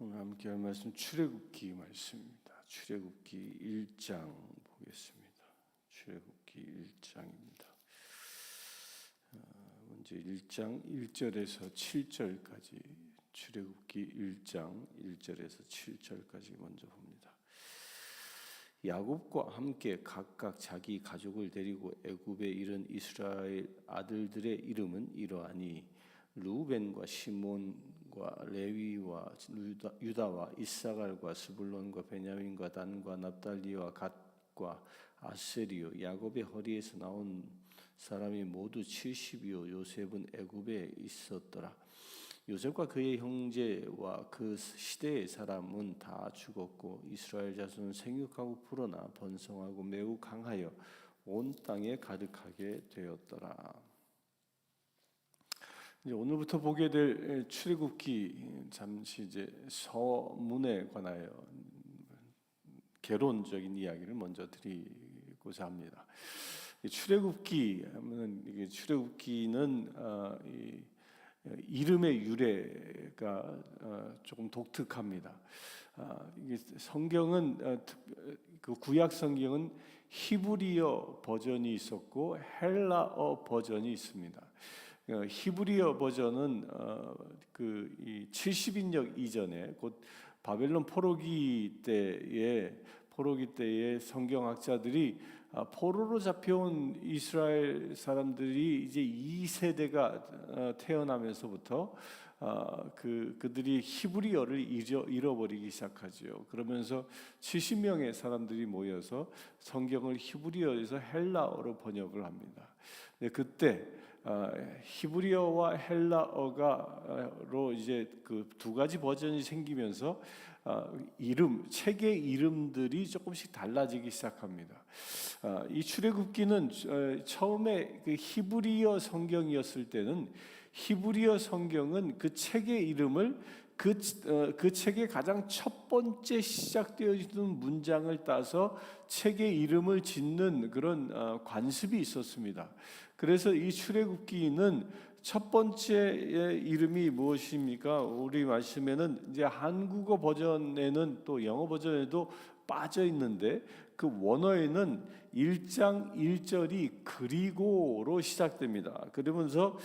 오늘 함께 할 말씀 출애굽기 말씀입니다. 출애굽기 1장 보겠습니다. 출애굽기 1장입니다. 먼저 1장 1절에서 7절까지 출애굽기 1장 1절에서 7절까지 먼저 봅니다. 야곱과 함께 각각 자기 가족을 데리고 애굽에 이른 이스라엘 아들들의 이름은 이러하니 루벤과 시몬과 레위와 유다와 이사갈과 스불론과 베냐민과 단과 납달리와 갓과 아세리요 야곱의 허리에서 나온 사람이 모두 70이요 요셉은 애굽에 있었더라. 요셉과 그의 형제와 그 시대의 사람은 다 죽었고 이스라엘 자손은 생육하고 불어나 번성하고 매우 강하여 온 땅에 가득하게 되었더라. 이제 오늘부터 보게 될 출애굽기 잠시 이제 서문에 관하여 개론적인 이야기를 먼저 드리고자 합니다. 출애굽기 하면 이게 출애굽기는 이름의 유래가 조금 독특합니다. 이게 성경은 그 구약 성경은 히브리어 버전이 있었고 헬라어 버전이 있습니다. 히브리어 버전은 그 70인역 이전에 곧 바벨론 포로기 때의 성경학자들이 포로로 잡혀온 이스라엘 사람들이 이제 2세대가 태어나면서부터 그들이 히브리어를 잃어버리기 시작하죠. 그러면서 70명의 사람들이 모여서 성경을 히브리어에서 헬라어로 번역을 합니다. 그때 히브리어와 헬라어가로 이제 그 두 가지 버전이 생기면서 책의 이름들이 조금씩 달라지기 시작합니다. 이 출애굽기는 처음에 그 히브리어 성경이었을 때는 히브리어 성경은 그 책의 이름을 그 책의 가장 첫 번째 시작되어 있는 문장을 따서 책의 이름을 짓는 그런 관습이 있었습니다. 그래서 이 출애굽기는 첫 번째 이름이 무엇입니까? 우리 말씀에는 이제 한국어 버전에는 또 영어 버전에도 빠져 있는데 그 원어에는 1장 1절이 그리고로 시작됩니다. 그러면서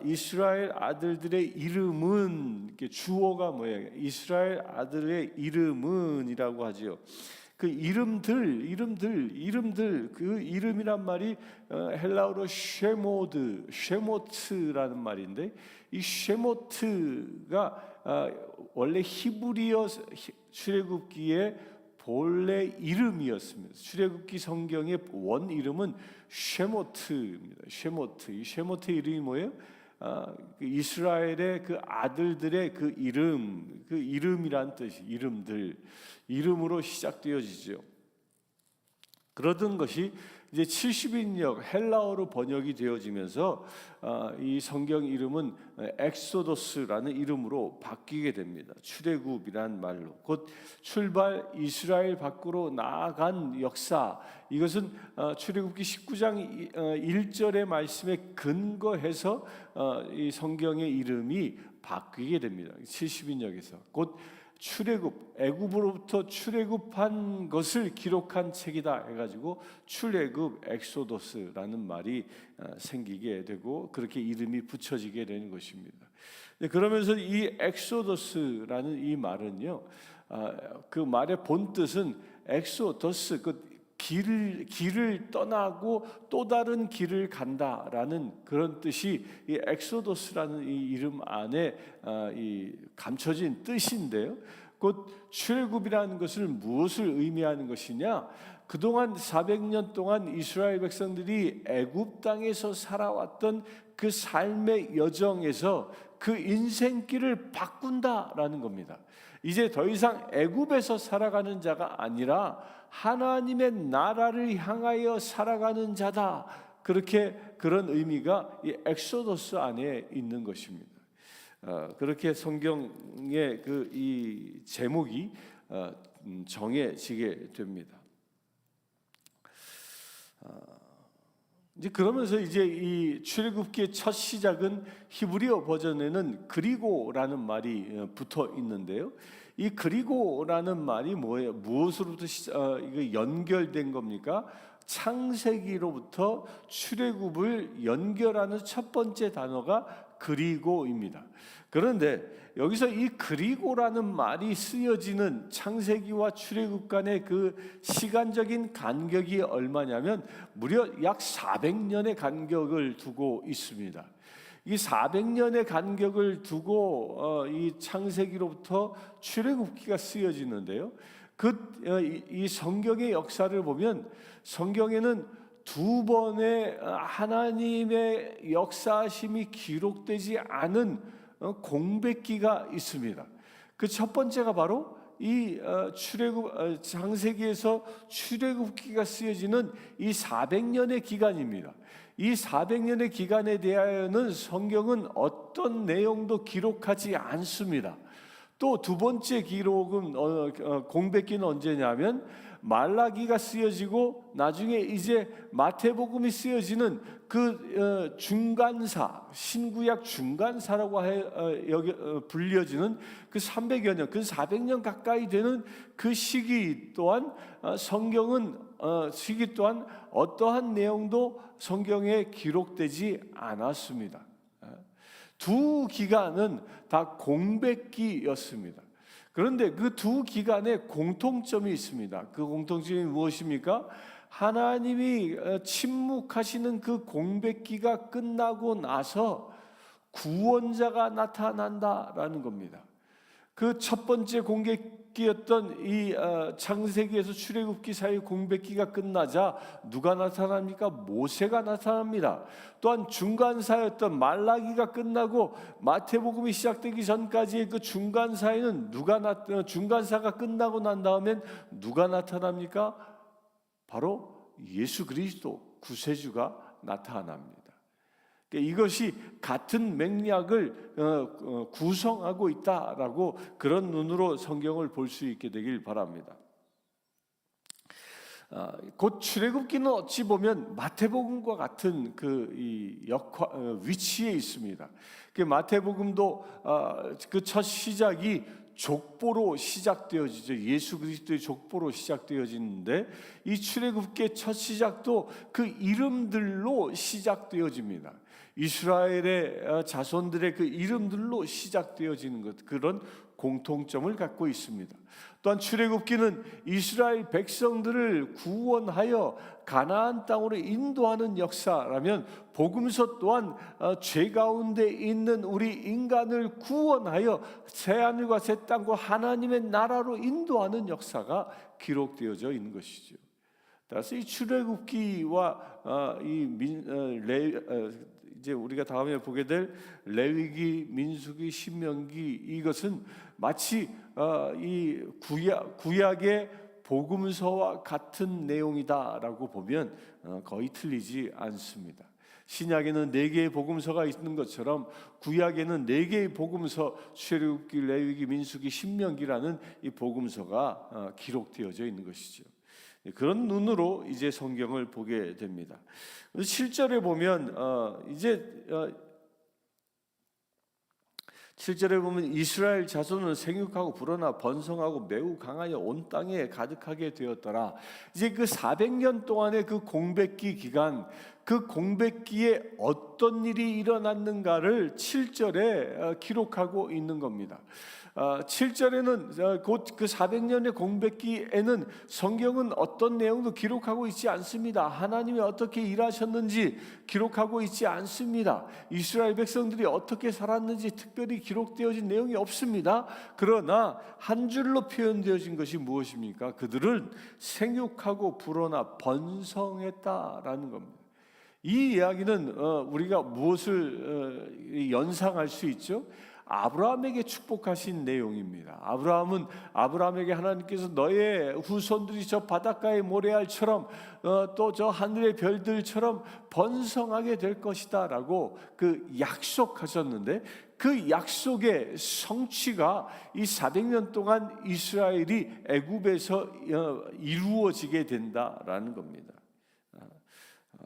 이스라엘 아들들의 이름은 주어가 뭐예요? 이스라엘 아들의 이름은이라고 하지요. 그 이름들 그 이름이란 말이 헬라어로 쉐모트라는 말인데 이 쉐모트가 원래 히브리어 출애굽기의 본래 이름이었습니다. 출애굽기 성경의 원 이름은 쉐모트입니다. 이 쉐모트 이름이 뭐예요? 이스라엘의 그 아들들의 그 이름이란 뜻이 이름으로 시작되어지죠. 그러던 것이 이제 70인역 헬라어로 번역이 되어지면서 이 성경 이름은 엑소더스라는 이름으로 바뀌게 됩니다. 출애굽이란 말로 곧 출발 이스라엘 밖으로 나아간 역사. 이것은 출애굽기 19장 1절의 말씀에 근거해서 이 성경의 이름이 바뀌게 됩니다. 70인역에서 곧 출애굽, 애굽으로부터 출애굽한 것을 기록한 책이다 해가지고 출애굽 엑소더스라는 말이 생기게 되고 그렇게 이름이 붙여지게 되는 것입니다. 그러면서 이 엑소더스라는 이 말은요, 그 말의 본 뜻은 엑소더스, 그 길을 떠나고 또 다른 길을 간다라는 그런 뜻이 이 엑소더스라는 이 이름 안에 이 감춰진 뜻인데요. 곧 출애굽이라는 것을 무엇을 의미하는 것이냐? 그동안 400년 동안 이스라엘 백성들이 애굽 땅에서 살아왔던 그 삶의 여정에서 그 인생길을 바꾼다라는 겁니다. 이제 더 이상 애굽에서 살아가는 자가 아니라 하나님의 나라를 향하여 살아가는 자다. 그런 의미가 이 엑소더스 안에 있는 것입니다. 그렇게 성경의 이 제목이 정해지게 됩니다. 이제 그러면서 이제 이 출애굽기의 첫 시작은 히브리어 버전에는 그리고라는 말이 붙어 있는데요. 이 그리고라는 말이 뭐예요? 무엇으로부터 이거 연결된 겁니까? 창세기로부터 출애굽을 연결하는 첫 번째 단어가 그리고입니다. 그런데 여기서 이 그리고라는 말이 쓰여지는 창세기와 출애굽 간의 그 시간적인 간격이 얼마냐면 무려 약 400년의 간격을 두고 있습니다. 이 400년의 간격을 두고 이 창세기로부터 출애굽기가 쓰여지는데요. 이 성경의 역사를 보면 성경에는 두 번의 하나님의 역사심이 기록되지 않은 공백기가 있습니다. 그 첫 번째가 바로 이 창세기에서 출애굽기가 쓰여지는 이 400년의 기간입니다. 이 400년의 기간에 대하여는 성경은 어떤 내용도 기록하지 않습니다. 또 두 번째 기록은 공백기는 언제냐면 말라기가 쓰여지고 나중에 이제 마태복음이 쓰여지는 그 중간사, 신구약 중간사라고 불려지는 그 300여 년, 그 400년 가까이 되는 그 시기 또한 성경은 시기 또한 어떠한 내용도 성경에 기록되지 않았습니다. 두 기간은 다 공백기였습니다. 그런데 그 두 기간에 공통점이 있습니다. 그 공통점이 무엇입니까? 하나님이 침묵하시는 그 공백기가 끝나고 나서 구원자가 나타난다라는 겁니다. 그 첫 번째 공백기였던 이 창세기에서 출애굽기 사이 공백기가 끝나자 누가 나타납니까? 모세가 나타납니다. 또한 중간사였던 말라기가 끝나고 마태복음이 시작되기 전까지의 그 중간사에는 중간사가 끝나고 난 다음엔 누가 나타납니까? 바로 예수 그리스도 구세주가 나타납니다. 이것이 같은 맥락을 구성하고 있다라고 그런 눈으로 성경을 볼 수 있게 되길 바랍니다. 곧 출애굽기는 어찌 보면 마태복음과 같은 위치에 있습니다. 마태복음도 그 첫 시작이 족보로 시작되어지죠. 예수 그리스도의 족보로 시작되어지는데 이 출애굽기의 첫 시작도 그 이름들로 시작되어집니다. 이스라엘의 자손들의 그 이름들로 시작되어지는 것, 그런 공통점을 갖고 있습니다. 또한 출애굽기는 이스라엘 백성들을 구원하여 가나안 땅으로 인도하는 역사라면 복음서 또한 죄 가운데 있는 우리 인간을 구원하여 새하늘과 새 땅과 하나님의 나라로 인도하는 역사가 기록되어져 있는 것이죠. 따라서 이 출애굽기와 이제 우리가 다음에 보게 될 레위기, 민수기, 신명기, 이것은 마치 이 구약의 복음서와 같은 내용이다라고 보면 거의 틀리지 않습니다. 신약에는 4개의 복음서가 있는 것처럼 구약에는 4개의 복음서, 출애굽기, 레위기, 민수기, 신명기라는 이 복음서가 기록되어져 있는 것이죠. 그런 눈으로 이제 성경을 보게 됩니다. 7절에 보면 7절에 보면 이스라엘 자손은 생육하고 불어나 번성하고 매우 강하여 온 땅에 가득하게 되었더라. 이제 그 400년 동안의 그 공백기 기간, 그 공백기에 어떤 일이 일어났는가를 7절에 기록하고 있는 겁니다. 7절에는 곧 그 400년의 공백기에는 성경은 어떤 내용도 기록하고 있지 않습니다. 하나님이 어떻게 일하셨는지 기록하고 있지 않습니다. 이스라엘 백성들이 어떻게 살았는지 특별히 기록되어진 내용이 없습니다. 그러나 한 줄로 표현되어진 것이 무엇입니까? 그들은 생육하고 불어나 번성했다라는 겁니다. 이 이야기는 우리가 무엇을 연상할 수 있죠? 아브라함에게 축복하신 내용입니다. 아브라함에게 하나님께서 너의 후손들이 저 바닷가의 모래알처럼 또 저 하늘의 별들처럼 번성하게 될 것이다라고 그 약속하셨는데 그 약속의 성취가 이 400년 동안 이스라엘이 애굽에서 이루어지게 된다라는 겁니다.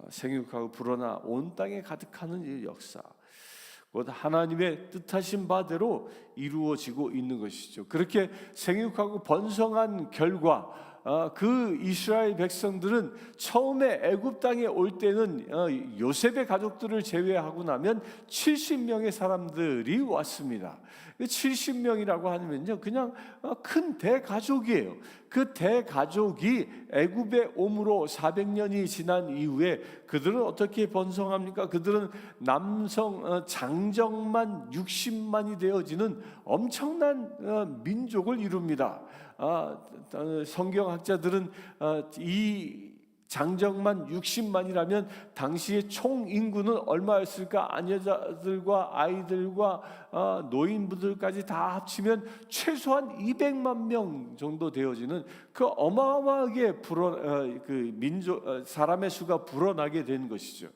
생육하고 불어나 온 땅에 가득하는 이 역사, 곧 하나님의 뜻하신 바대로 이루어지고 있는 것이죠. 그렇게 생육하고 번성한 결과 그 이스라엘 백성들은 처음에 애굽 땅에 올 때는 요셉의 가족들을 제외하고 나면 70명의 사람들이 왔습니다. 70명이라고 하면요, 그냥 큰 대가족이에요. 그 대가족이 애굽에 옴으로 400년이 지난 이후에 그들은 어떻게 번성합니까? 그들은 남성 장정만 60만이 되어지는 엄청난 민족을 이룹니다. 성경학자들은 이 장정만 60만이라면 당시의 총 인구는 얼마였을까? 아녀자들과 아이들과 노인분들까지 다 합치면 최소한 200만 명 정도 되어지는 그 어마어마하게 사람의 수가 불어나게 된 것이죠.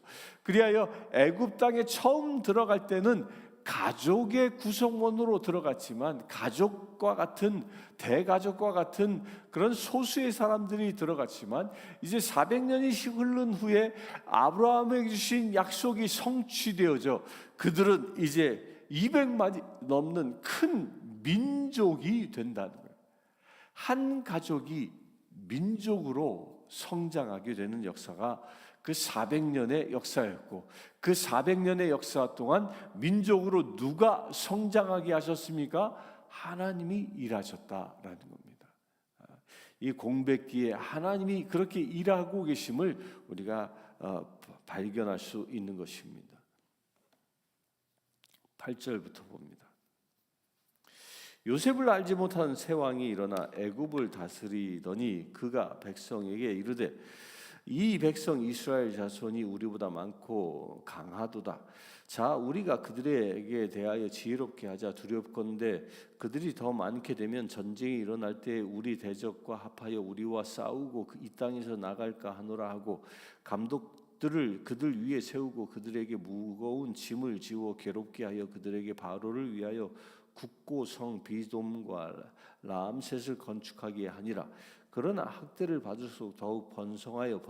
그리하여 애굽 땅에 처음 들어갈 때는 가족의 구성원으로 들어갔지만 가족과 같은 대가족과 같은 그런 소수의 사람들이 들어갔지만 이제 400년이 흐른 후에 아브라함에게 주신 약속이 성취되어져 그들은 이제 200만이 넘는 큰 민족이 된다는 거예요. 한 가족이 민족으로 성장하게 되는 역사가 그 400년의 역사였고, 그 400년의 역사 동안 민족으로 누가 성장하게 하셨습니까? 하나님이 일하셨다라는 겁니다. 이 공백기에 하나님이 그렇게 일하고 계심을 우리가 발견할 수 있는 것입니다. 8절부터 봅니다. 요셉을 알지 못한 새 왕이 일어나 애굽을 다스리더니 그가 백성에게 이르되 이 백성 이스라엘 자손이 우리보다 많고 강하도다. 자, 우리가 그들에게 대하여 지혜롭게 하자. 두렵건대 그들이 더 많게 되면 전쟁이 일어날 때 우리 대적과 합하여 우리와 싸우고 이 땅에서 나갈까 하노라 하고 감독들을 그들 위에 세우고 그들에게 무거운 짐을 지워 괴롭게 하여 그들에게 바로를 위하여 굳고 성 비돔과 람셋을 건축하게 하니라. 그러나 학대를 받을수록 더욱 번성하여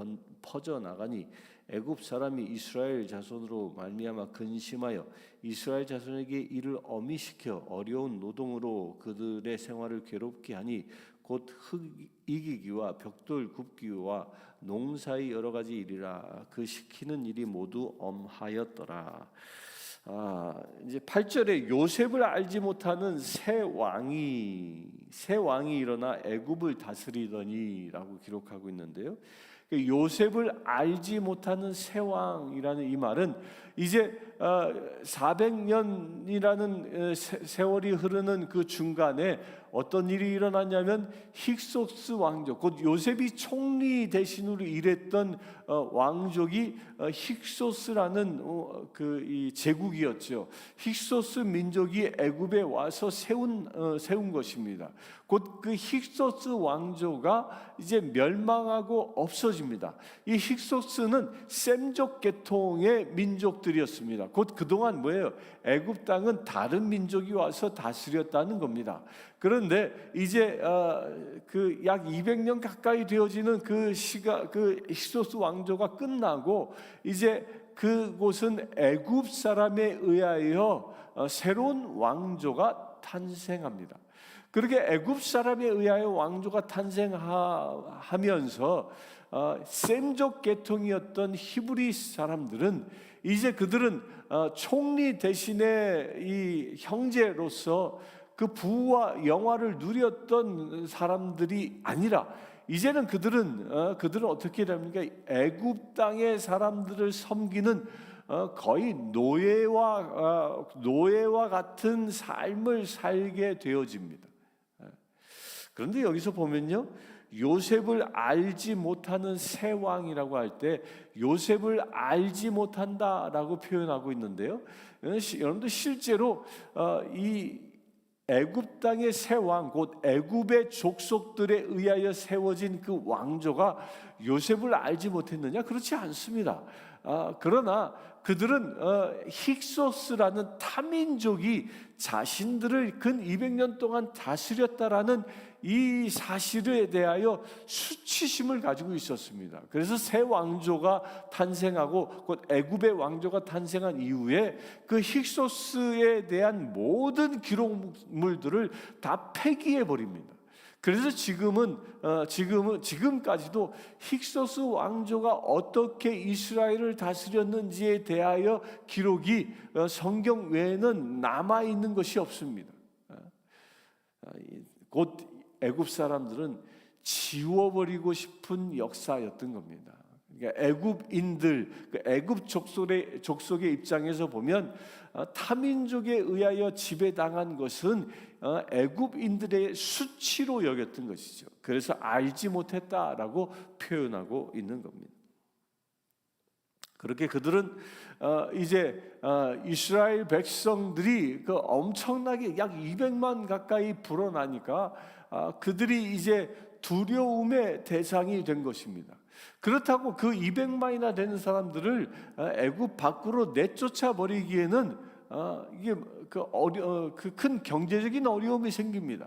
퍼져나가니 애굽 사람이 이스라엘 자손으로 말미암아 근심하여 이스라엘 자손에게 이를 어미시켜 어려운 노동으로 그들의 생활을 괴롭게 하니 곧 흙 이기기와 벽돌 굽기와 농사의 여러 가지 일이라. 그 시키는 일이 모두 엄하였더라. 이제 8절에 요셉을 알지 못하는 새 왕이 일어나 애굽을 다스리더니라고 기록하고 있는데요. 요셉을 알지 못하는 새 왕이라는 이 말은 이제 400년이라는 세월이 흐르는 그 중간에 어떤 일이 일어났냐면 힉소스 왕족, 곧 요셉이 총리 대신으로 일했던 왕족이 힉소스라는 이 제국이었죠. 힉소스 민족이 애굽에 와서 세운 것입니다. 곧 그 힉소스 왕조가 이제 멸망하고 없어집니다. 이 힉소스는 셈족 계통의 민족들이었습니다. 곧 그동안 뭐예요? 애굽 땅은 다른 민족이 와서 다스렸다는 겁니다. 그런데 이제 그 약 200년 가까이 되어지는 그 힉소스 왕조가 끝나고 이제 그곳은 애굽 사람에 의하여 새로운 왕조가 탄생합니다. 그렇게 애굽 사람에 의하여 왕조가 탄생하면서 셈족 계통이었던 히브리 사람들은 이제 그들은 총리 대신에 이 형제로서 그 부와 영화를 누렸던 사람들이 아니라 이제는 그들은 어떻게 됩니까? 애굽 땅의 사람들을 섬기는 거의 노예와 같은 삶을 살게 되어집니다. 그런데 여기서 보면요, 요셉을 알지 못하는 새 왕이라고 할 때 요셉을 알지 못한다라고 표현하고 있는데요. 여러분들 실제로 이 애굽 땅의 새 왕, 곧 애굽의 족속들에 의하여 세워진 그 왕조가 요셉을 알지 못했느냐? 그렇지 않습니다. 그러나 그들은 힉소스라는 타민족이 자신들을 근 200년 동안 다스렸다라는 이 사실에 대하여 수치심을 가지고 있었습니다. 그래서 새 왕조가 탄생하고 곧 애굽의 왕조가 탄생한 이후에 그 힉소스에 대한 모든 기록물들을 다 폐기해 버립니다. 그래서 지금까지도 힉소스 왕조가 어떻게 이스라엘을 다스렸는지에 대하여 기록이 성경 외에는 남아 있는 것이 없습니다. 곧 애굽 사람들은 지워버리고 싶은 역사였던 겁니다. 그러니까 애굽인들, 애굽 족속의 입장에서 보면 타민족에 의하여 지배당한 것은 애굽인들의 수치로 여겼던 것이죠. 그래서 알지 못했다라고 표현하고 있는 겁니다. 그렇게 그들은 이제 이스라엘 백성들이 그 엄청나게 약 200만 가까이 불어나니까 그들이 이제 두려움의 대상이 된 것입니다. 그렇다고 그 200만이나 되는 사람들을 애굽 밖으로 내쫓아 버리기에는 이게 그 큰 경제적인 어려움이 생깁니다.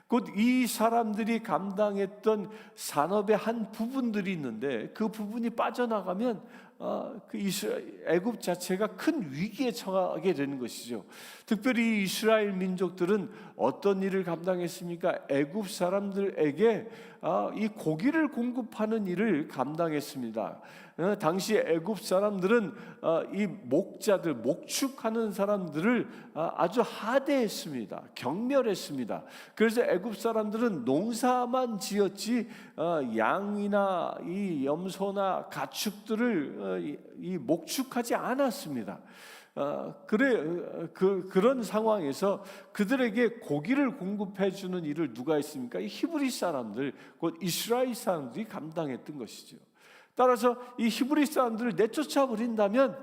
곧 이 사람들이 감당했던 산업의 한 부분들이 있는데 그 부분이 빠져나가면 애굽 자체가 큰 위기에 처하게 되는 것이죠. 특별히 이스라엘 민족들은 어떤 일을 감당했습니까? 애굽 사람들에게 이 고기를 공급하는 일을 감당했습니다. 당시 애굽 사람들은 이 목자들, 목축하는 사람들을 아주 하대했습니다. 경멸했습니다. 그래서 애굽 사람들은 농사만 지었지 양이나 이 염소나 가축들을 이 목축하지 않았습니다. 그런 상황에서 그들에게 고기를 공급해 주는 일을 누가 했습니까? 이 히브리 사람들, 곧 이스라엘 사람들이 감당했던 것이죠. 따라서 이 히브리 사람들을 내쫓아 버린다면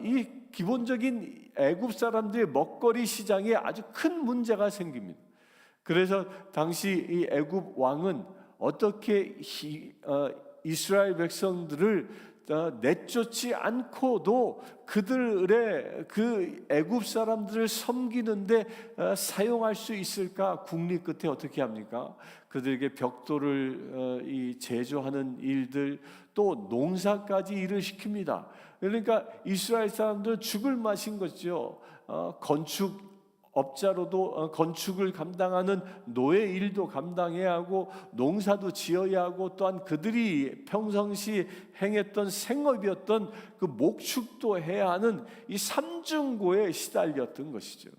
이 기본적인 애굽 사람들의 먹거리 시장에 아주 큰 문제가 생깁니다. 그래서 당시 이 애굽 왕은 어떻게 이스라엘 백성들을 내쫓지 않고도 그들의 그 애굽 사람들을 섬기는데 사용할 수 있을까? 국리 끝에 어떻게 합니까? 그들에게 벽돌을 제조하는 일들, 또 농사까지 일을 시킵니다. 그러니까 이스라엘 사람들은 죽을 맛인 거죠. 건축업자로도 건축을 감당하는 노예 일도 감당해야 하고 농사도 지어야 하고 또한 그들이 평상시 행했던 생업이었던 그 목축도 해야 하는 이 삼중고에 시달렸던 것이죠.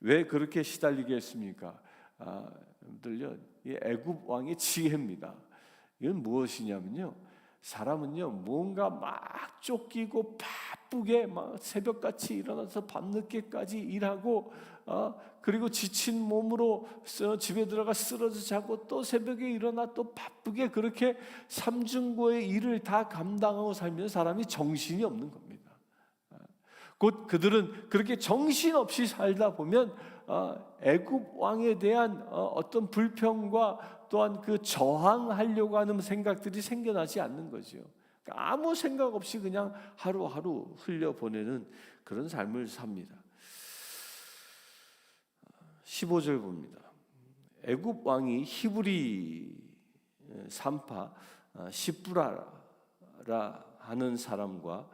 왜 그렇게 시달리게 했습니까? 여러분들요, 이 애굽 왕의 지혜입니다. 이건 무엇이냐면요, 사람은요 뭔가 막 쫓기고 바쁘게 막 새벽같이 일어나서 밤늦게까지 일하고 그리고 지친 몸으로 집에 들어가 쓰러져 자고 또 새벽에 일어나 또 바쁘게 그렇게 삼중고의 일을 다 감당하고 살면 사람이 정신이 없는 겁니다. 곧 그들은 그렇게 정신없이 살다 보면 애굽 왕에 대한 어떤 불평과 또한 그 저항하려고 하는 생각들이 생겨나지 않는 거죠. 그러니까 아무 생각 없이 그냥 하루하루 흘려보내는 그런 삶을 삽니다. 15절 봅니다. 애굽 왕이 히브리 산파 시브라라 하는 사람과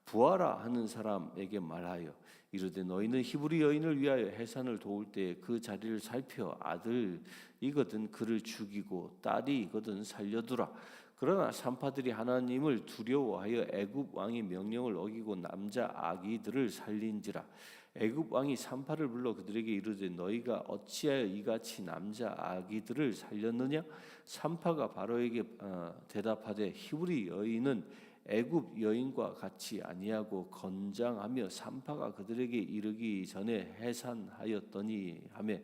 부하라 하는 사람에게 말하여 이르되 너희는 히브리 여인을 위하여 해산을 도울 때 그 자리를 살펴 아들이거든 그를 죽이고 딸이거든 살려두라. 그러나 산파들이 하나님을 두려워하여 애굽 왕의 명령을 어기고 남자 아기들을 살린지라. 애굽 왕이 산파를 불러 그들에게 이르되 너희가 어찌하여 이같이 남자 아기들을 살렸느냐? 산파가 바로에게 대답하되 히브리 여인은 애굽 여인과 같이 아니하고 건장하며 산파가 그들에게 이르기 전에 해산하였더니 하며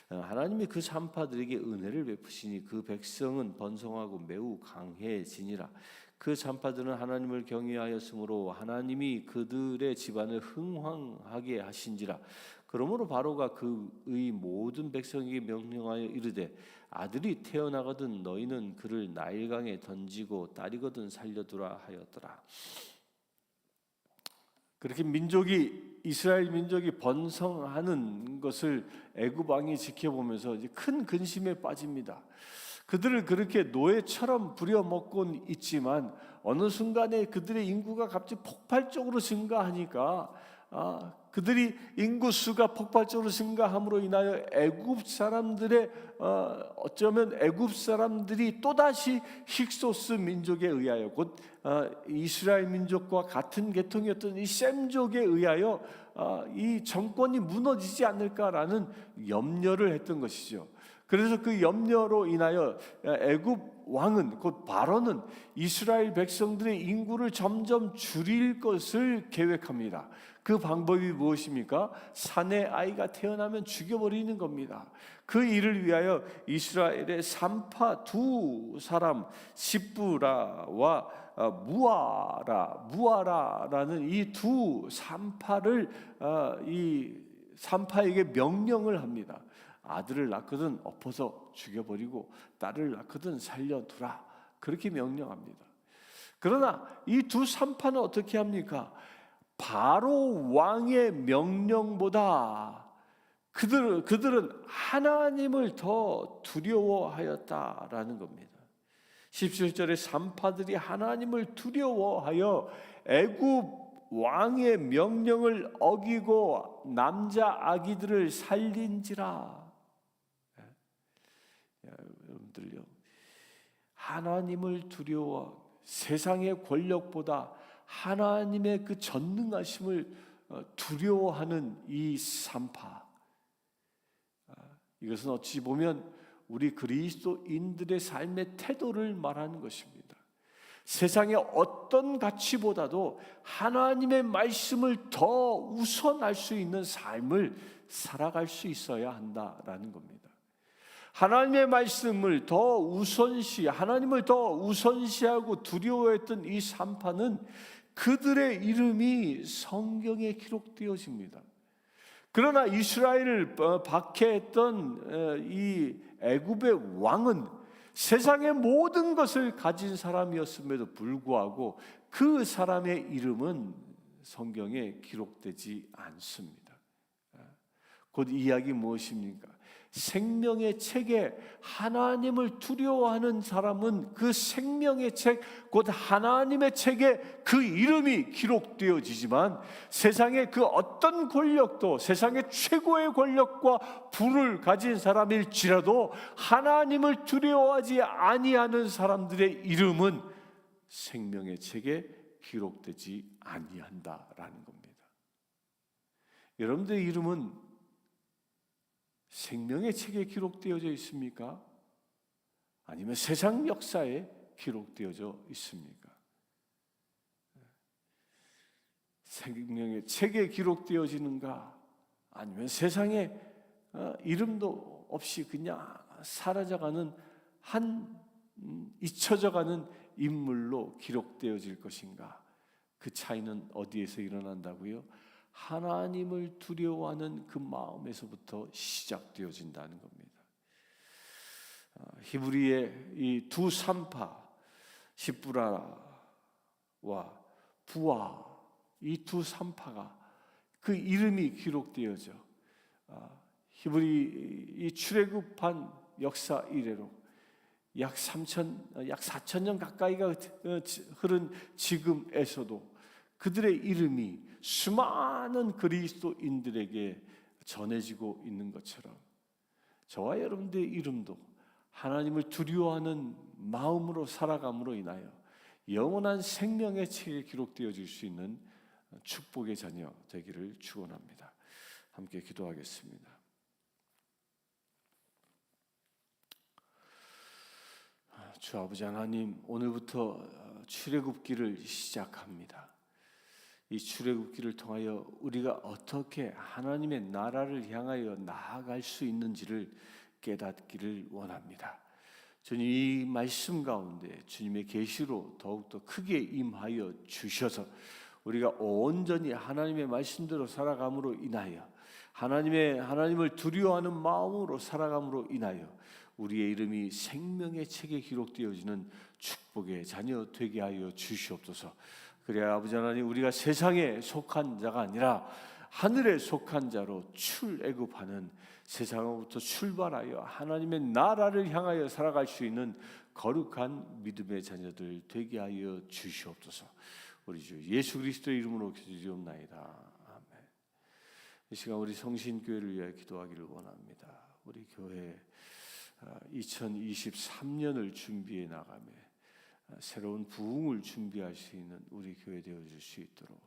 하나님이 그 산파들에게 은혜를 베푸시니 그 백성은 번성하고 매우 강해지니라. 그 산파들은 하나님을 경외하였으므로 하나님이 그들의 집안을 흥황하게 하신지라. 그러므로 바로가 그의 모든 백성에게 명령하여 이르되 아들이 태어나거든 너희는 그를 나일강에 던지고 딸이거든 살려두라 하였더라. 그렇게 이스라엘 민족이 번성하는 것을 애굽 왕이 지켜보면서 이제 큰 근심에 빠집니다. 그들을 그렇게 노예처럼 부려먹곤 있지만 어느 순간에 그들의 인구가 갑자기 폭발적으로 증가하니까 그들이 인구수가 폭발적으로 증가함으로 인하여 애굽 사람들의 어쩌면 애굽 사람들이 또다시 힉소스 민족에 의하여 곧 이스라엘 민족과 같은 계통이었던 이 셈족에 의하여 이 정권이 무너지지 않을까라는 염려를 했던 것이죠. 그래서 그 염려로 인하여 애굽 왕은 곧 바로는 이스라엘 백성들의 인구를 점점 줄일 것을 계획합니다. 그 방법이 무엇입니까? 사내 아이가 태어나면 죽여버리는 겁니다. 그 일을 위하여 이스라엘의 산파 두 사람 시브라와 무아라라는 이 두 산파를 이 산파에게 명령을 합니다. 아들을 낳거든 엎어서 죽여버리고 딸을 낳거든 살려두라. 그렇게 명령합니다. 그러나 이 두 산파는 어떻게 합니까? 바로 왕의 명령보다 그들은 하나님을 더 두려워하였다라는 겁니다. 17절에 산파들이 하나님을 두려워하여 애굽 왕의 명령을 어기고 남자 아기들을 살린지라. 여러분들요, 하나님을 두려워 세상의 권력보다 하나님의 그 전능하심을 두려워하는 이 산파, 이것은 어찌 보면 우리 그리스도인들의 삶의 태도를 말하는 것입니다. 세상의 어떤 가치보다도 하나님의 말씀을 더 우선할 수 있는 삶을 살아갈 수 있어야 한다라는 겁니다. 하나님의 말씀을 하나님을 더 우선시하고 두려워했던 이 산파는 그들의 이름이 성경에 기록되어집니다. 그러나 이스라엘을 박해했던 이 애굽의 왕은 세상의 모든 것을 가진 사람이었음에도 불구하고 그 사람의 이름은 성경에 기록되지 않습니다. 곧 이야기 무엇입니까? 생명의 책에 하나님을 두려워하는 사람은 그 생명의 책, 곧 하나님의 책에 그 이름이 기록되어지지만 세상의 그 어떤 권력도 세상의 최고의 권력과 부를 가진 사람일지라도 하나님을 두려워하지 아니하는 사람들의 이름은 생명의 책에 기록되지 아니한다라는 겁니다. 여러분들의 이름은 생명의 책에 기록되어져 있습니까? 아니면 세상 역사에 기록되어져 있습니까? 생명의 책에 기록되어지는가? 아니면 세상에 이름도 없이 그냥 사라져가는 잊혀져가는 인물로 기록되어질 것인가? 그 차이는 어디에서 일어난다고요? 하나님을 두려워하는 그 마음에서부터 시작되어진다는 겁니다. 히브리의 이 두 산파 시브라와 부아, 이 두 산파가 그 이름이 기록되어져 히브리 이 출애굽한 역사 이래로 약 4,000년 가까이가 흐른 지금에서도 그들의 이름이 수많은 그리스도인들에게 전해지고 있는 것처럼 저와 여러분들의 이름도 하나님을 두려워하는 마음으로 살아감으로 인하여 영원한 생명의 책에 기록되어질 수 있는 축복의 자녀 되기를 축원합니다. 함께 기도하겠습니다. 주 아버지 하나님, 오늘부터 출애굽기를 시작합니다. 이 출애굽기를 통하여 우리가 어떻게 하나님의 나라를 향하여 나아갈 수 있는지를 깨닫기를 원합니다. 주님, 이 말씀 가운데 주님의 계시로 더욱더 크게 임하여 주셔서 우리가 온전히 하나님의 말씀대로 살아감으로 인하여 하나님을 두려워하는 마음으로 살아감으로 인하여 우리의 이름이 생명의 책에 기록되어지는 축복의 자녀 되게 하여 주시옵소서. 그래야 아버지 하나님, 우리가 세상에 속한 자가 아니라 하늘에 속한 자로 출애굽하는, 세상으로부터 출발하여 하나님의 나라를 향하여 살아갈 수 있는 거룩한 믿음의 자녀들 되게 하여 주시옵소서. 우리 주 예수 그리스도의 이름으로 기도드리옵나이다. 아멘. 이 시간 우리 성신교회를 위하여 기도하기를 원합니다. 우리 교회 2023년을 준비해 나가며 새로운 부흥을 준비할 수 있는 우리 교회 되어줄 수 있도록,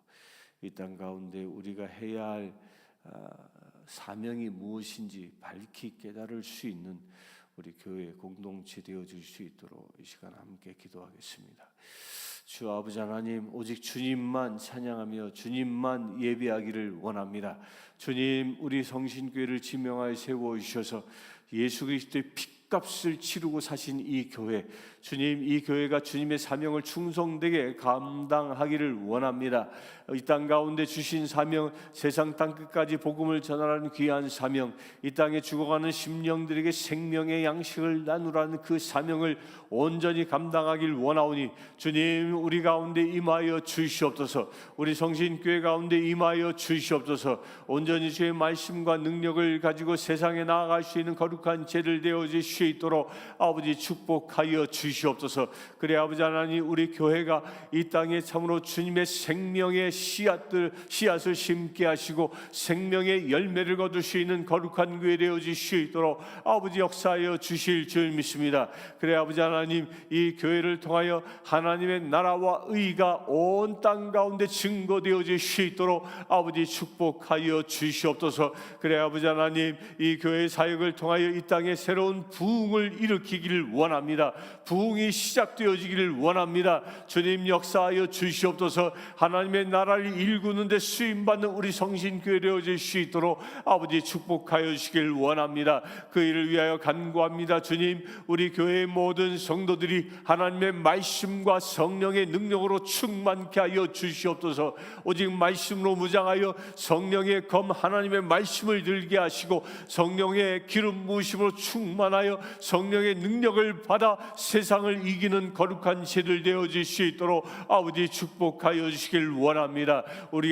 이 땅 가운데 우리가 해야 할 사명이 무엇인지 밝히 깨달을 수 있는 우리 교회 공동체 되어줄 수 있도록 이 시간 함께 기도하겠습니다. 주 아버지 하나님, 오직 주님만 찬양하며 주님만 예배하기를 원합니다. 주님, 우리 성신교회를 지명하여 세워주셔서 예수 그리스도의 핏값을 치르고 사신 이 교회, 주님, 이 교회가 주님의 사명을 충성되게 감당하기를 원합니다. 이 땅 가운데 주신 사명, 세상 땅끝까지 복음을 전하라는 귀한 사명, 이 땅에 죽어가는 심령들에게 생명의 양식을 나누라는 그 사명을 온전히 감당하길 원하오니 주님, 우리 가운데 임하여 주시옵소서. 우리 성신교회 가운데 임하여 주시옵소서. 온전히 주의 말씀과 능력을 가지고 세상에 나아갈 수 있는 거룩한 죄를 되어질 수 있도록 아버지 축복하여 주시옵소서. 그래 아버지 하나님, 우리 교회가 이 땅에 참으로 주님의 생명의 씨앗을 심게 하시고 생명의 열매를 거둘 수 있는 거룩한 교회 되어질 수 있도록 아버지 역사하여 주실 줄 믿습니다. 그래 아버지 하나님, 이 교회를 통하여 하나님의 나라와 의가 온 땅 가운데 증거되어질 수 있도록 아버지 축복하여 주시옵소서. 그래 아버지 하나님, 이 교회 사역을 통하여 이 땅에 새로운 부흥을 일으키기를 원합니다. 부흥이 시작되어지기를 원합니다. 주님 역사하여 주시옵소서. 하나님의 나라를 일구는 데 쓰임받는 우리 성신교회 되어질 수 있도록 아버지 축복하여 주시길 원합니다. 그 일을 위하여 간구합니다. 주님, 우리 교회의 모든 성도들이 하나님의 말씀과 성령의 능력으로 충만케 하여 주시옵소서. 오직 말씀으로 무장하여 성령의 검 하나님의 말씀을 들게 하시고 성령의 기름 부으심으로 충만하여 성령의 능력을 받아 세상을 이기는 거룩한 죄들 되어질 수 있도록 아버지 축복하여 주시길 원합니다. 우리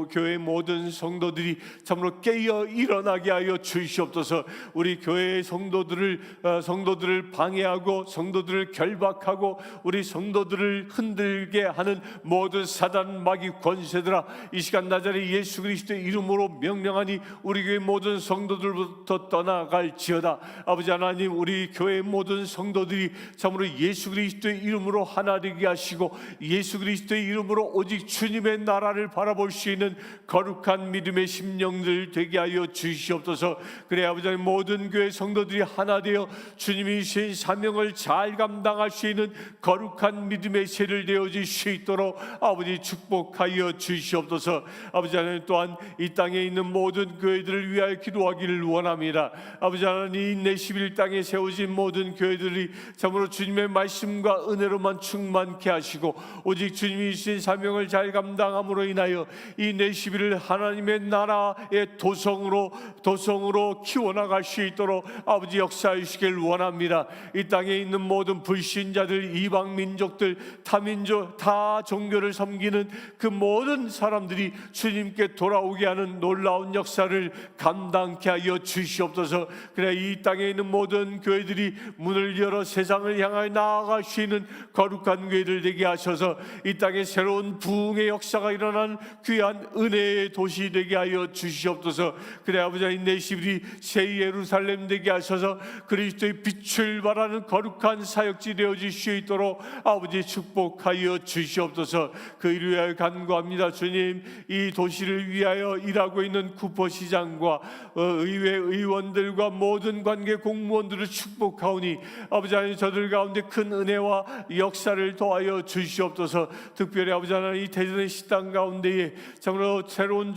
교회 모든 성도들이 참으로 깨어 일어나게 하여 주시옵소서. 우리 교회의 성도들을 방해하고 성도들을 결박하고 우리 성도들을 흔들게 하는 모든 사단 마귀 권세들아, 이 시간 나자리 예수 그리스도의 이름으로 명령하니 우리 교회 모든 성도들부터 떠나갈지어다. 아버지 하나님, 우리 교회 모든 성도들이 참으로 예수 그리스도의 이름으로 하나 되게 하시고 예수 그리스도의 이름으로 오직 주님의 나라를 바라볼 수 있는 거룩한 믿음의 심령들 되게 하여 주시옵소서. 그래 아버지 하나님, 모든 교회 성도들이 하나 되어 주님이 주신 사명을 잘 감당할 수 있는 거룩한 믿음의 세를 되어질 수 있도록 아버지 축복하여 주시옵소서. 아버지 하나님, 또한 이 땅에 있는 모든 교회들을 위하여 기도하기를 원합니다. 아버지 하나님, 내 11 땅에 세워진 모든 교회들이 참으로 주님의 말씀과 은혜로만 충만케 하시고 오직 주님이 주신 사명을 잘 감당함으로 인하여 이 내 11을 하나님의 나라의 도성으로 키워나갈 수 있도록 아버지 역사해 주시길 원합니다. 이 땅에 있는 모든 불신자들, 이방 민족들, 타민족, 타 종교를 섬기는 그 모든 사람들이 주님께 돌아오게 하는 놀라운 역사를 감당케 하여 주시옵소서. 그래 이 땅에 있는 모든 교회들이 문을 열어 세상을 향하여 나아갈 수 있는 거룩한 교회들 되게 하셔서 이 땅에 새로운 부흥의 역사가 일어나는 귀한 은혜의 도시 되게 하여 주시옵소서. 그래 아버지 하나님, 내 11이 새 예루살렘 되게 하셔서 그리스도의 빛을 발하는 거룩한 사역지 되어질 수 있도록 아버지 축복하여 주시옵소서. 그 일을 위하여 간구합니다. 주님, 이 도시를 위하여 일하고 있는 구포시장과 의회 의원들과 모든 관계 관계 공무원들을 축복하오니 아버지 하나님 저들 가운데 큰 은혜와 역사를 더하여 주시옵소서. 특별히 아버지 하나님 이 대전의 식당 가운데에 참으로 새로운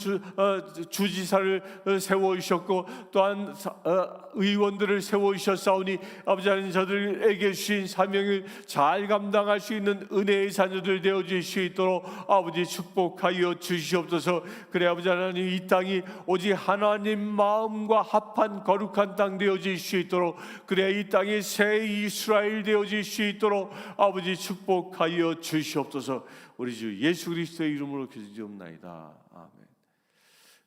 주지사를 세워주셨고 또한 의원들을 세워주셨사오니 아버지 하나님 저들에게 주신 사명을 잘 감당할 수 있는 은혜의 자녀들 되어질 수 있도록 아버지 축복하여 주시옵소서. 그래 아버지 하나님 이 땅이 오직 하나님 마음과 합한 거룩한 땅 되어질 수 있도록 그래 이 땅이 새 이스라엘 되어질 수 있도록 아버지 축복하여 주시옵소서. 우리 주 예수 그리스도의 이름으로 기도드리옵나이다. 아멘.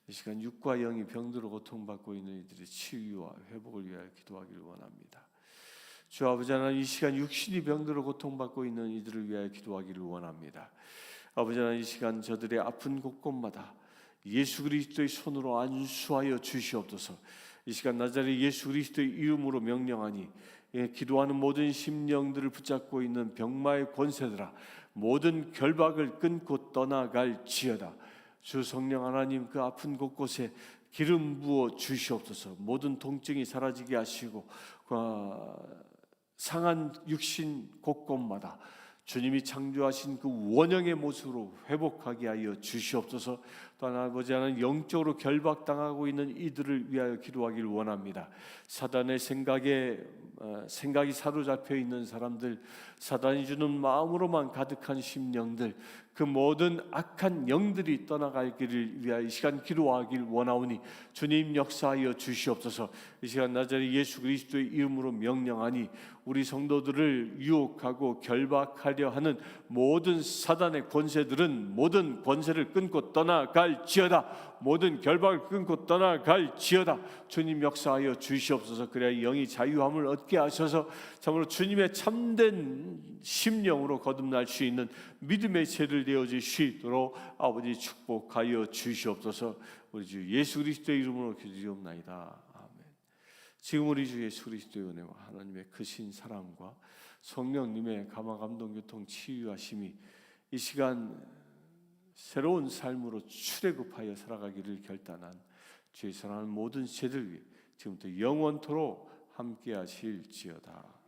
이 시간 육과 영이 병들어 고통받고 있는 이들의 치유와 회복을 위하여 기도하기를 원합니다. 주 아버지 하나님 이 시간 육신이 병들어 고통받고 있는 이들을 위하여 기도하기를 원합니다. 아버지 하나님 이 시간 저들의 아픈 곳곳마다 예수 그리스도의 손으로 안수하여 주시옵소서. 이 시간 나자렛 예수 그리스도의 이름으로 명령하니 기도하는 모든 심령들을 붙잡고 있는 병마의 권세들아 모든 결박을 끊고 떠나갈지어다. 주 성령 하나님 그 아픈 곳곳에 기름 부어 주시옵소서. 모든 통증이 사라지게 하시고 상한 육신 곳곳마다 주님이 창조하신 그 원형의 모습으로 회복하게 하여 주시옵소서. 또한 아버지 하나님 영적으로 결박당하고 있는 이들을 위하여 기도하기를 원합니다. 사단의 생각이 사로잡혀 있는 사람들, 사단이 주는 마음으로만 가득한 심령들, 그 모든 악한 영들이 떠나가기를 위하여 이 시간 기도하길 원하오니 주님 역사하여 주시옵소서. 이 시간 나자렛 예수 그리스도의 이름으로 명령하니 우리 성도들을 유혹하고 결박하려 하는 모든 사단의 권세들은 모든 권세를 끊고 떠나갈지어다. 모든 결박을 끊고 떠나갈지어다. 주님 역사하여 주시옵소서. 그래야 영이 자유함을 얻게 하셔서 참으로 주님의 참된 심령으로 거듭날 수 있는 믿음의 세를 되어질 수 있도록 아버지 축복하여 주시옵소서. 우리 주 예수 그리스도의 이름으로 기도드리옵나이다. 아멘. 지금 우리 주 예수 그리스도의 은혜와 하나님의 크신 사랑과 성령님의 감화 감동 교통 치유하심이 이 시간 새로운 삶으로 출애굽하여 살아가기를 결단한 주의 사랑하는 모든 제들 위해 지금부터 영원토록 함께 하실지어다.